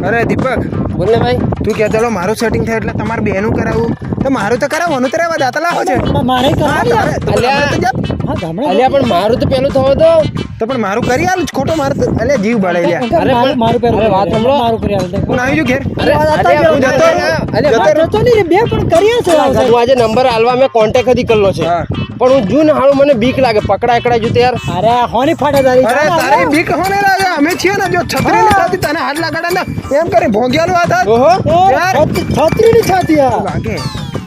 અરે દીપક બોલ ને ભાઈ. તું કે ચલો મારું સેટિંગ થાય એટલે તમારે બેનું કરાવું તો મારું તો કરાવવાનું તો રહેવા દાતા લાવો છે મારે અલ્યા અલ્યા પણ મારું તો પેલું થવું તો પણ મારું કરી આલું ખોટો મારે તો અલ્યા જીવ બળે લ્યા મારું પેલું અરે વાત સાંભળો. મારું કરી આલો હું આવી ગયો ઘેર હું જતો જતો નહીં રે, બે પણ કરીએ છે હું આજે નંબર આલવા મેં કોન્ટેક્ટ હજી કરલો છે હા. પણ હું જૂન હાળું મને બીક લાગે પકડાય એકડા જો યાર. અરે હોની ફાટે તારી અરે તારે બીક હોને લાગે અમે છીએ ને જો છત્રી ની છાતી તને હાથ લગાડે ને એમ કરી ભોંગ્યાલું હાથ હાથ ઓહો યાર. છત્રી ની છાતી આ લાગે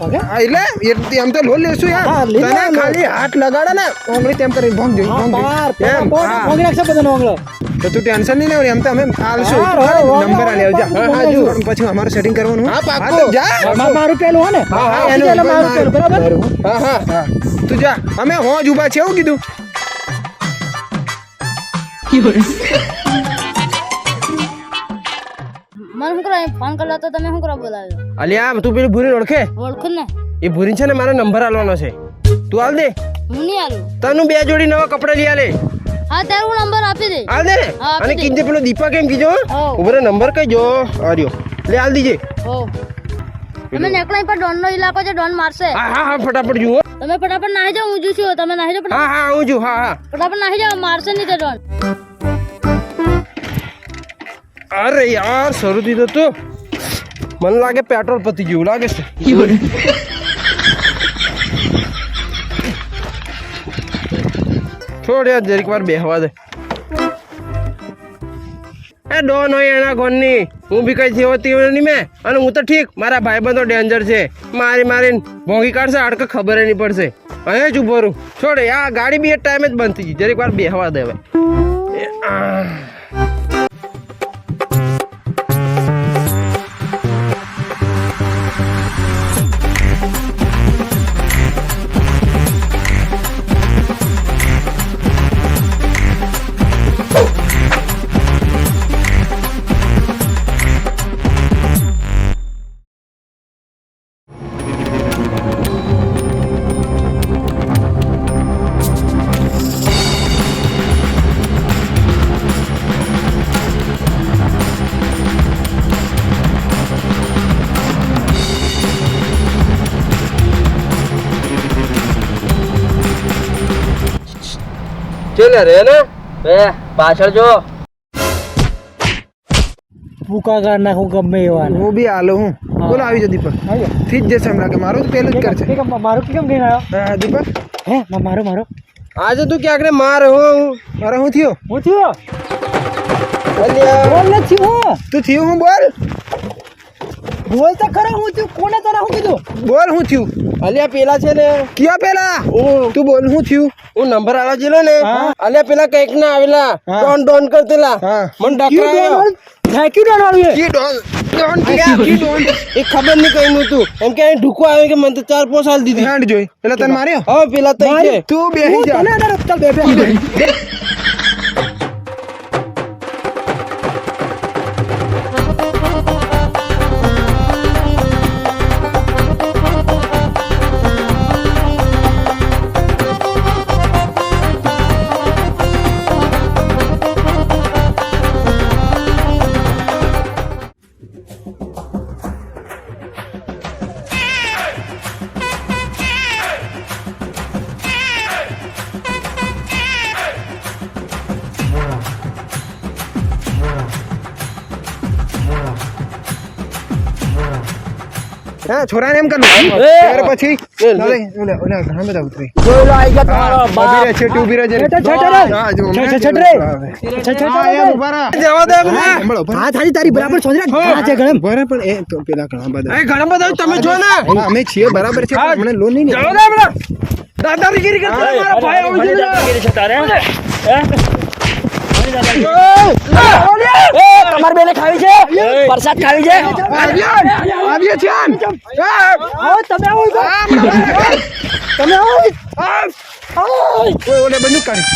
હા, એટલે એમ તો લોન લેશું યાર હા, લઈ તને લે. ખાલી હાથ લગાડે ને ઓંગળી તેમ કરી ભોંગ જોઈ ભોંગ જોઈ. એમ હા. ભોગી નાખશે બધાનો ઓગળો. તો તું ટેન્શન નહીં લેવું એમ તો અમે આલશું હા, હા, હા, નંબર આલી આવજા હા, હા હા, જો હા. પણ પછી અમારું સેટિંગ કરવાનું હા, પાક્કું. હા, તો જા મારું પેલું હો ને હા, હા, આવતી એનું ચાલે મારું પેલું, બરાબર હા હા હા તું જા અમે હોજ ઊભા છે એવું કીધું મને શું કરવા ફોન કર્યો તો તમે શું કરવા બોલાવ્યો? અલ્યા તું પેલી ભૂરી ઓળખે ઓળખું ને એ ભૂરી છે ને મારો નંબર આલવાનો છે તું આલ દે હું નહીં આલું. તને 2 જોડી નવા કપડા લઈ આલે હા ત્યારે હું નંબર આપી દે. આલ દે હા, આપી અને દે. કીધે પેલો દીપક એમ કીધો હોવ. ઉભરે નંબર કઈ જો આર્યો લે આલ દીજે હો તમે નેકળાઈ પર ડોન નો ઇલાકો છે, ડોન મારશે. હા હા હા ફટાફટ જુઓ તમે ફટાફટ નાહી જાઓ, હું છું તમે નાહી જાઓ હા હા હું છું હા હા ફટાફટ નાહી જાઓ, મારશે નહીં તે ડોન. અરે યાર શરૂ દીધો તો મને લાગે પેટ્રોલ પતી ગયું લાગે છે છોડ યાર જરીક વાર બેહવા દે એ ડોન હોય એના ગોનની હું બી કઈ થયો તેવો નહીં મેં અને હું તો ઠીક મારા ભાઈબંધો ડેન્જર છે મારીને ભોંગી કાઢશે હાડકે ખબર નહીં પડશે અહીંયા જ ઉભો રહું છોડ આ ગાડી બી એ ટાઈમે જ બંધ થઈ ગઈ જરીક વાર બેહવા દે હવે એ આ ચલે રે ને એ પાછળ જો ભૂકા કાઢ નાખું ગમે એવા ને. હું બી આલો હું બોલો આવી જા દીપક આવી જા. થી જ જશે એમ લાગે મારું તો પેલું જ કરશે મારું કેમ ગઈ આવ્યો હા દીપક હે મારો આજે તું ક્યાંક ને માર હું મારે હું થયો હું થયો અલ્યા બોલ નથી હું તું થયું હું બોલ બોલ તો ખરા હું થયું કોને તને હું કીધું બોલ હું થયું અલ્યા પેલા છે ને ક્યાં પેલા હું તું બોલ હું થયું હું નંબર આલા જેલો ને હા. અલ્યા પેલા કઈક ના આવેલા હા. ડોન ડોન કરતેલા હા. મને ડકરાયો થેન્ક યુ ડોન વાળું કી ડોન ડોન કી ડોન એ ખબર નહીં કઈ નતું એમ કે ઢુકો આવે કે મને તો 4-5 સાલ દીધી હેન્ડ જોઈ પેલા તને માર્યો હવે પેલા તઈ છે તું બેહી જા તને અડાડો, ચાલ બે હા છોરાને એમ કર ત્યારે પછી ઓલે ઘણા બધા ઉતરી જોઈ લો આઈ ગયા તમારો ઊભી રહે છે ઊભી રહે છે હા જો હા એમ ઊભા રહે જવા દે મને સાંભળો હા થારી તારી બરાબર સોધરા હા છે ગણમ બરાબર પણ એ તો પેલા ઘણા બધા એ ઘણા બધા તમે જો ને હા, અમે છીએ બરાબર છે પણ મને લોન નહીં જવા દે મને દાદાગીરી કરતા મારા ભાઈ આવી જશે તમાર બેને ખાવી છે પ્રસાદ ખાવી છે આવીએ છીએ આમ. આવો તમે આવો તમે આવો ઓય ઓલે બંદૂક કાઢી